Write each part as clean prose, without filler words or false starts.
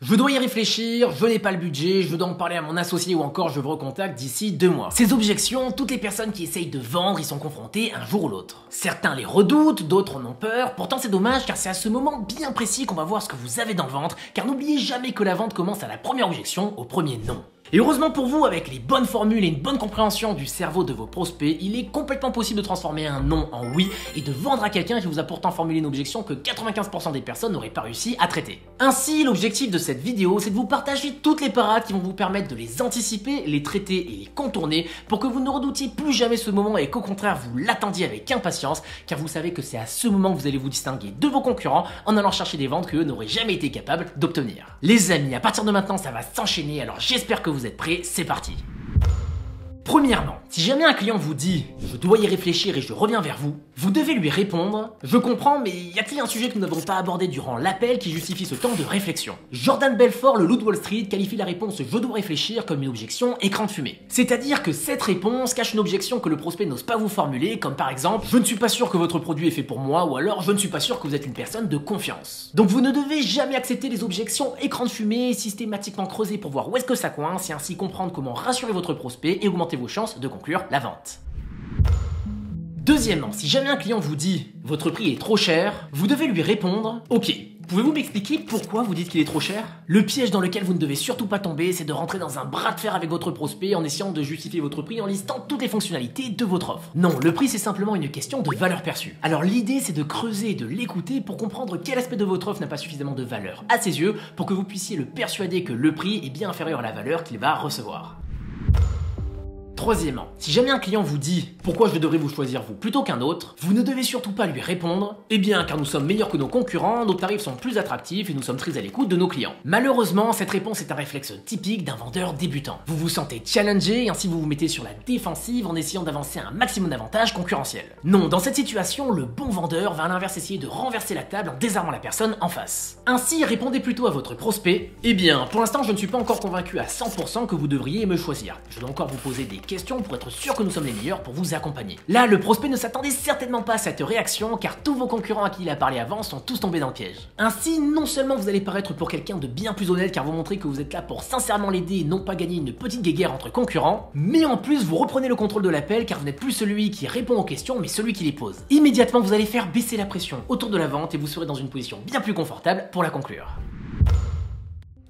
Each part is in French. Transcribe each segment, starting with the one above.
Je dois y réfléchir, je n'ai pas le budget, je dois en parler à mon associé ou encore je vous recontacte d'ici 2 mois. Ces objections, toutes les personnes qui essayent de vendre y sont confrontées un jour ou l'autre. Certains les redoutent, d'autres en ont peur, pourtant c'est dommage car c'est à ce moment bien précis qu'on va voir ce que vous avez dans le ventre, car n'oubliez jamais que la vente commence à la première objection, au premier non. Et heureusement pour vous, avec les bonnes formules et une bonne compréhension du cerveau de vos prospects, il est complètement possible de transformer un non en oui et de vendre à quelqu'un qui vous a pourtant formulé une objection que 95% des personnes n'auraient pas réussi à traiter. Ainsi, l'objectif de cette vidéo, c'est de vous partager toutes les parades qui vont vous permettre de les anticiper, les traiter et les contourner pour que vous ne redoutiez plus jamais ce moment et qu'au contraire vous l'attendiez avec impatience, car vous savez que c'est à ce moment que vous allez vous distinguer de vos concurrents en allant chercher des ventes qu'eux n'auraient jamais été capables d'obtenir. Les amis, à partir de maintenant, ça va s'enchaîner, alors j'espère que vous êtes prêts, c'est parti. Premièrement, si jamais un client vous dit « je dois y réfléchir et je reviens vers vous », vous devez lui répondre « je comprends, mais y a-t-il un sujet que nous n'avons pas abordé durant l'appel qui justifie ce temps de réflexion ?» Jordan Belfort, le loup de Wall Street, qualifie la réponse « je dois réfléchir » comme une objection écran de fumée. C'est-à-dire que cette réponse cache une objection que le prospect n'ose pas vous formuler, comme par exemple « je ne suis pas sûr que votre produit est fait pour moi » ou alors « je ne suis pas sûr que vous êtes une personne de confiance ». Donc vous ne devez jamais accepter les objections écran de fumée, systématiquement creuser pour voir où est-ce que ça coince et ainsi comprendre comment rassurer votre prospect et augmenter vos chances de conclure la vente. Deuxièmement, si jamais un client vous dit « votre prix est trop cher », vous devez lui répondre « ok, pouvez-vous m'expliquer pourquoi vous dites qu'il est trop cher ?» Le piège dans lequel vous ne devez surtout pas tomber, c'est de rentrer dans un bras de fer avec votre prospect en essayant de justifier votre prix en listant toutes les fonctionnalités de votre offre. Non, le prix c'est simplement une question de valeur perçue. Alors l'idée c'est de creuser et de l'écouter pour comprendre quel aspect de votre offre n'a pas suffisamment de valeur à ses yeux pour que vous puissiez le persuader que le prix est bien inférieur à la valeur qu'il va recevoir. Troisièmement, si jamais un client vous dit « pourquoi je devrais vous choisir vous plutôt qu'un autre », vous ne devez surtout pas lui répondre « eh bien car nous sommes meilleurs que nos concurrents, nos tarifs sont plus attractifs et nous sommes très à l'écoute de nos clients ». Malheureusement, cette réponse est un réflexe typique d'un vendeur débutant. Vous vous sentez challengé et ainsi vous vous mettez sur la défensive en essayant d'avancer un maximum d'avantages concurrentiels. Non, dans cette situation, le bon vendeur va à l'inverse essayer de renverser la table en désarmant la personne en face. Ainsi, répondez plutôt à votre prospect « eh bien, pour l'instant je ne suis pas encore convaincu à 100% que vous devriez me choisir. Je dois encore vous poser des questions pour être sûr que nous sommes les meilleurs pour vous accompagner. » Là, le prospect ne s'attendait certainement pas à cette réaction car tous vos concurrents à qui il a parlé avant sont tous tombés dans le piège. Ainsi, non seulement vous allez paraître pour quelqu'un de bien plus honnête car vous montrez que vous êtes là pour sincèrement l'aider et non pas gagner une petite guéguerre entre concurrents, mais en plus vous reprenez le contrôle de l'appel car vous n'êtes plus celui qui répond aux questions mais celui qui les pose. Immédiatement, vous allez faire baisser la pression autour de la vente et vous serez dans une position bien plus confortable pour la conclure.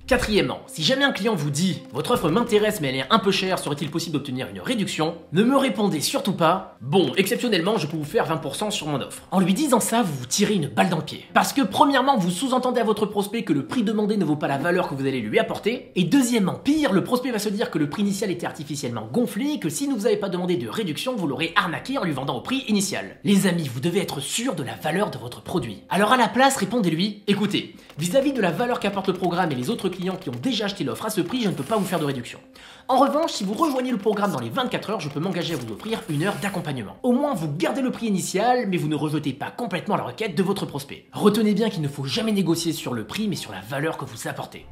Quatrièmement, si jamais un client vous dit « votre offre m'intéresse mais elle est un peu chère, serait-il possible d'obtenir une réduction ?» Ne me répondez surtout pas « bon, exceptionnellement, je peux vous faire 20% sur mon offre. » En lui disant ça, vous vous tirez une balle dans le pied. Parce que premièrement, vous sous-entendez à votre prospect que le prix demandé ne vaut pas la valeur que vous allez lui apporter. Et deuxièmement, pire, le prospect va se dire que le prix initial était artificiellement gonflé et que si ne vous avez pas demandé de réduction, vous l'aurez arnaqué en lui vendant au prix initial. Les amis, vous devez être sûr de la valeur de votre produit. Alors à la place, répondez-lui « écoutez, vis-à-vis de la valeur qu'apporte le programme et les autres clients qui ont déjà acheté l'offre à ce prix, je ne peux pas vous faire de réduction. En revanche, si vous rejoignez le programme dans les 24 heures, je peux m'engager à vous offrir 1 heure d'accompagnement. Au moins, vous gardez le prix initial, mais vous ne rejetez pas complètement la requête de votre prospect. Retenez bien qu'il ne faut jamais négocier sur le prix, mais sur la valeur que vous apportez.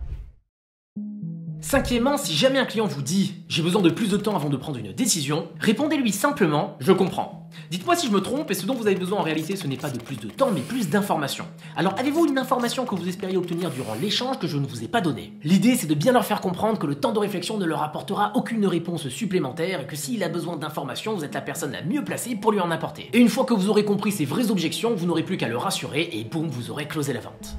Cinquièmement, si jamais un client vous dit « j'ai besoin de plus de temps avant de prendre une décision », répondez-lui simplement « je comprends ». Dites-moi si je me trompe et ce dont vous avez besoin en réalité ce n'est pas de plus de temps mais plus d'informations. Alors avez-vous une information que vous espériez obtenir durant l'échange que je ne vous ai pas donnée? L'idée c'est de bien leur faire comprendre que le temps de réflexion ne leur apportera aucune réponse supplémentaire et que s'il a besoin d'informations, vous êtes la personne la mieux placée pour lui en apporter. Et une fois que vous aurez compris ces vraies objections, vous n'aurez plus qu'à le rassurer et boum, vous aurez closé la vente.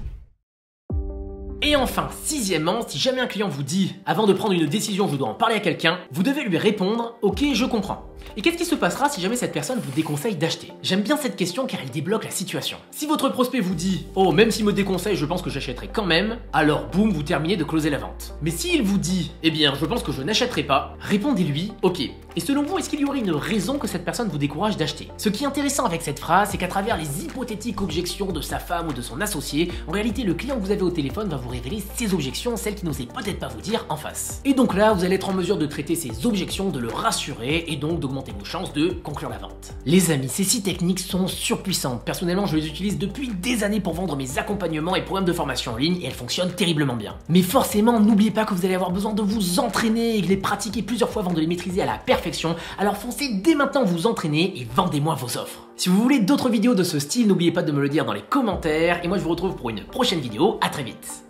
Et enfin, sixièmement, si jamais un client vous dit « avant de prendre une décision, je dois en parler à quelqu'un », vous devez lui répondre « ok, je comprends ». Et qu'est-ce qui se passera si jamais cette personne vous déconseille d'acheter? J'aime bien cette question car elle débloque la situation. Si votre prospect vous dit « oh, même s'il me déconseille, je pense que j'achèterai quand même », alors boum, vous terminez de closer la vente. Mais s'il vous dit « eh bien, je pense que je n'achèterai pas », répondez-lui « ok ». Et selon vous, est-ce qu'il y aurait une raison que cette personne vous décourage d'acheter? Ce qui est intéressant avec cette phrase, c'est qu'à travers les hypothétiques objections de sa femme ou de son associé, en réalité, le client que vous avez au téléphone va vous révéler ses objections, celles qu'il n'osait peut-être pas vous dire en face. Et donc là, vous allez être en mesure de traiter ces objections, de le rassurer et donc d'augmenter vos chances de conclure la vente. Les amis, ces 6 techniques sont surpuissantes. Personnellement, je les utilise depuis des années pour vendre mes accompagnements et programmes de formation en ligne et elles fonctionnent terriblement bien. Mais forcément, n'oubliez pas que vous allez avoir besoin de vous entraîner et de les pratiquer plusieurs fois avant de les maîtriser à la perfection. Alors foncez dès maintenant vous entraîner et vendez-moi vos offres. Si vous voulez d'autres vidéos de ce style, n'oubliez pas de me le dire dans les commentaires et moi je vous retrouve pour une prochaine vidéo. À très vite.